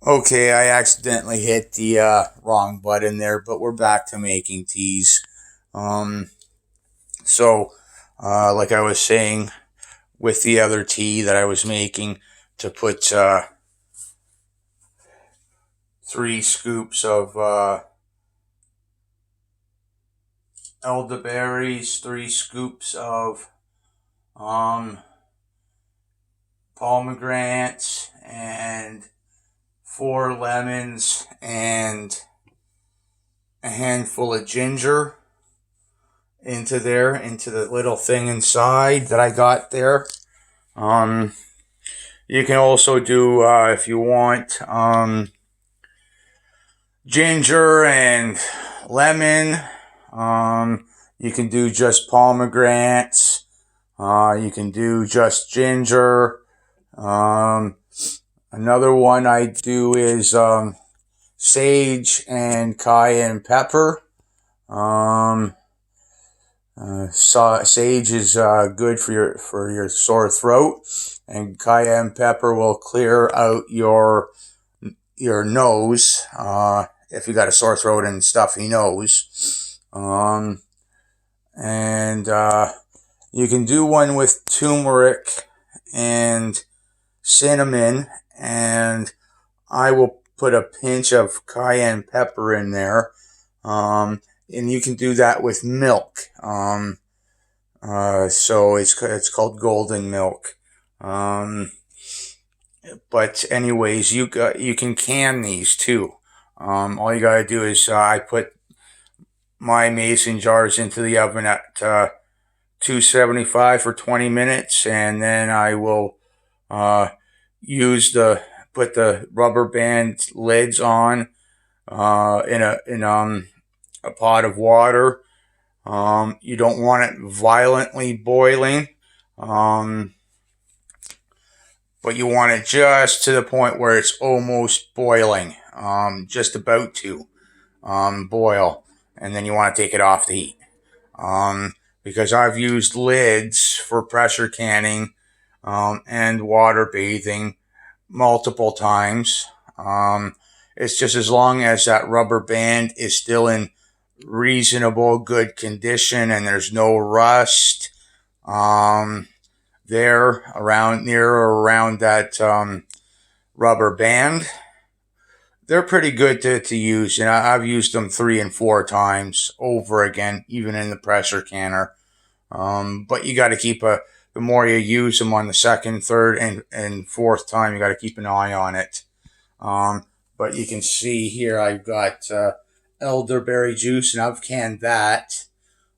Okay, I accidentally hit the wrong button there, but we're back to making teas. Um, like I was saying, with the other tea that I was making, to put 3 scoops of elderberries, 3 scoops of um, pomegranates, and 4 lemons, and a handful of ginger into the little thing inside that I got there. Um, you can also do, if you want, ginger and lemon. You can do just pomegranates. You can do just ginger. Another one I do is sage and cayenne pepper. Sage is good for your sore throat, and cayenne pepper will clear out your nose if you got a sore throat and stuffy nose. And you can do one with turmeric and cinnamon, and I will put a pinch of cayenne pepper in there. And you can do that with milk. So it's called golden milk. But anyways, you can can these too. All you gotta do is I put my mason jars into the oven at 275 for 20 minutes, and then I will put the rubber band lids on in a pot of water. You don't want it violently boiling, but you want it just to the point where it's almost boiling, just about to boil, and then you want to take it off the heat. Because I've used lids for pressure canning and water bathing multiple times. It's just as long as that rubber band is still in reasonable good condition and there's no rust there around that rubber band, they're pretty good to use. And I've used them 3 and 4 times over again, even in the pressure canner. But you got to the more you use them on the second, third, and fourth time, you got to keep an eye on it. But you can see here I've got elderberry juice, and I've canned that.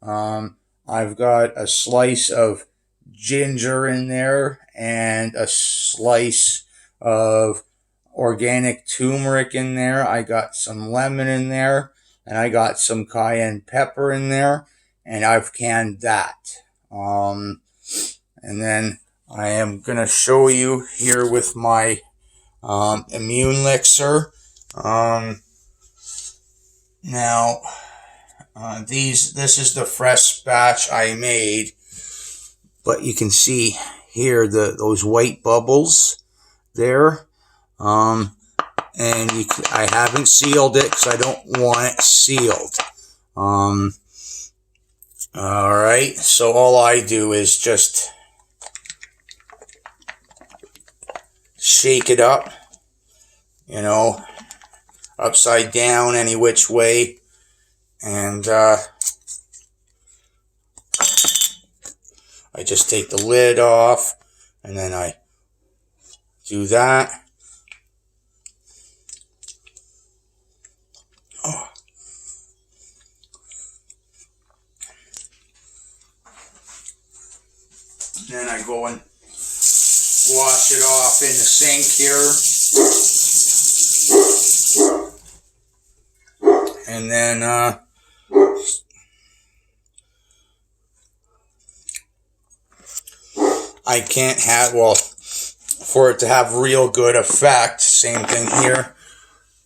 I've got a slice of ginger in there, and a slice of organic turmeric in there. I got some lemon in there, and I got some cayenne pepper in there, and I've canned that. And then I am going to show you here with my immune elixir. Now, this is the fresh batch I made, but you can see here those white bubbles there. And I haven't sealed it because I don't want it sealed. All right, so all I do is just shake it up, upside down, any which way, and I just take the lid off, and then I do that. Oh. Then I go and wash it off in the sink here. And then I can't have, for it to have real good effect, same thing here.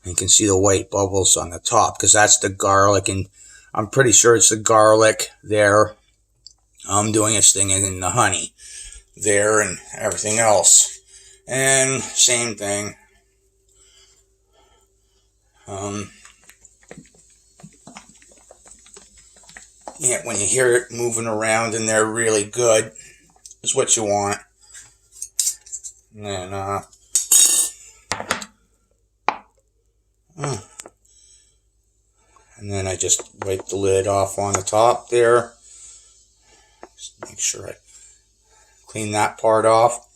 You can see the white bubbles on the top because that's the garlic, and I'm pretty sure it's the garlic there doing its thing, and the honey there and everything else. And same thing. Um, yeah, when you hear it moving around in there really good, is what you want. And then, and then I just wipe the lid off on the top there. Just make sure I clean that part off.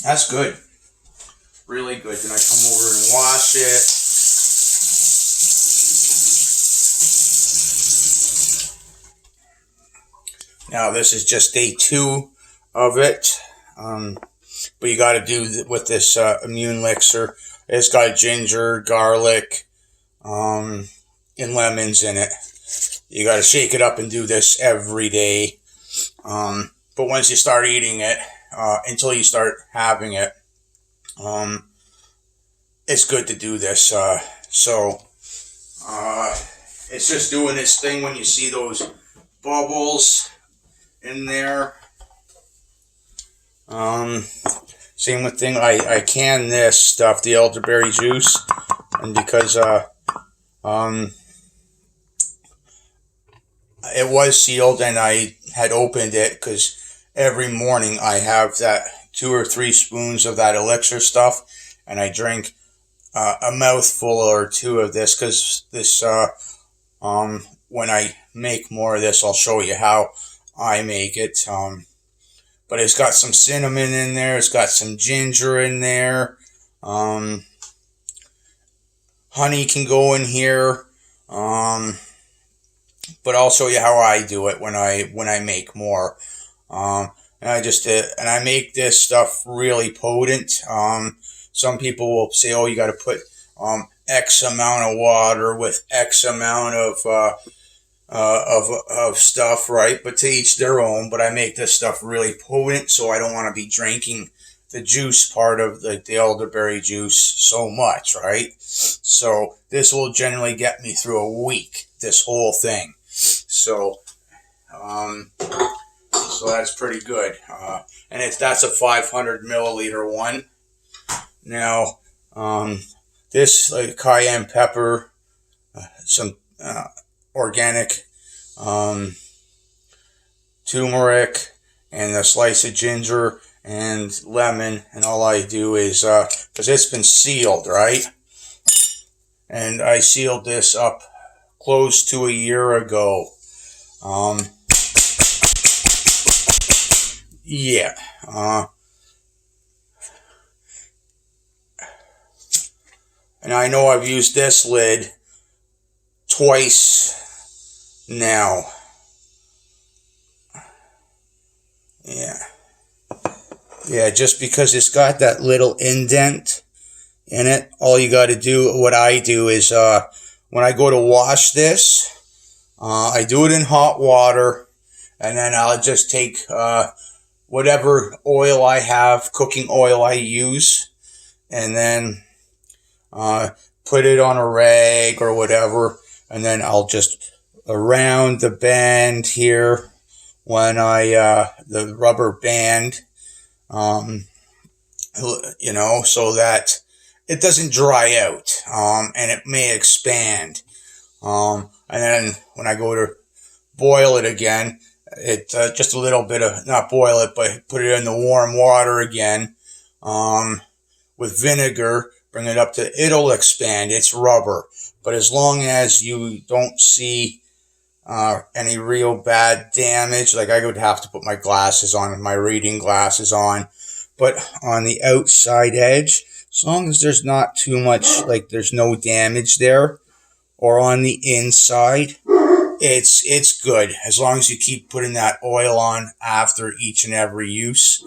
That's good. Really good. Then I come over and wash it. Now this is just day 2 of it. But you got to do with this immune elixir. It's got ginger, garlic, and lemons in it. You got to shake it up and do this every day. But once you start eating it, until you start having it, it's good to do this. It's just doing its thing when you see those bubbles in there. Same with thing. I can this stuff, the elderberry juice, and because it was sealed and I had opened it, because every morning I have that 2 or 3 spoons of that elixir stuff, and I drink a mouthful or 2 of this, because this when I make more of this, I'll show you how I make it. But it's got some cinnamon in there. It's got some ginger in there. Honey can go in here. But I'll show you how I do it when I make more. And I make this stuff really potent. Some people will say, "Oh, you got to put X amount of water with X amount of stuff," right? But to each their own. But I make this stuff really potent, so I don't want to be drinking the juice part of the elderberry juice so much, right? So this will generally get me through a week, this whole thing. So that's pretty good. And that's a 500 milliliter one. Now, this cayenne pepper, some organic turmeric, and a slice of ginger and lemon, and all I do is, because it's been sealed, right? And I sealed this up close to a year ago. Yeah. And I know I've used this lid twice now. Yeah, just because it's got that little indent in it. All you got to do, what I do is, when I go to wash this, I do it in hot water, and then I'll just take whatever oil I have, cooking oil I use, and then put it on a rag or whatever, and then I'll just around the band here when the rubber band, so that it doesn't dry out, and it may expand. And then when I go to boil it again, it just a little bit of, not boil it, but put it in the warm water again, with vinegar, bring it up to, it'll expand. It's rubber. But as long as you don't see any real bad damage, like I would have to put my glasses on, my reading glasses on, but on the outside edge, as long as there's not too much, like there's no damage there, or on the inside, it's good, as long as you keep putting that oil on after each and every use,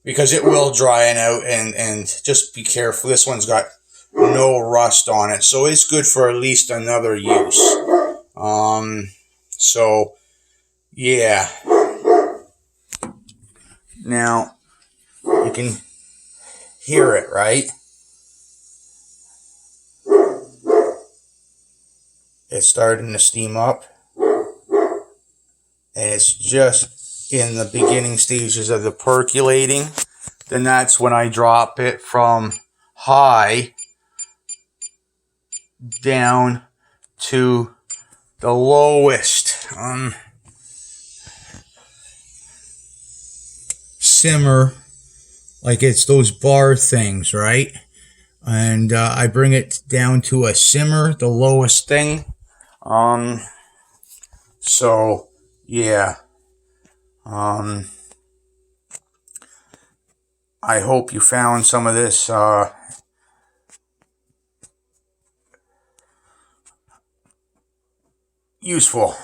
because it will dry out, and just be careful. This one's got no rust on it, so it's good for at least another use. So yeah. Now you can hear it, right? It's starting to steam up. and it's just in the beginning stages of the percolating, then that's when I drop it from high down to the lowest simmer, like it's those bar things, right? And I bring it down to a simmer, the lowest thing. So yeah. I hope you found some of this useful.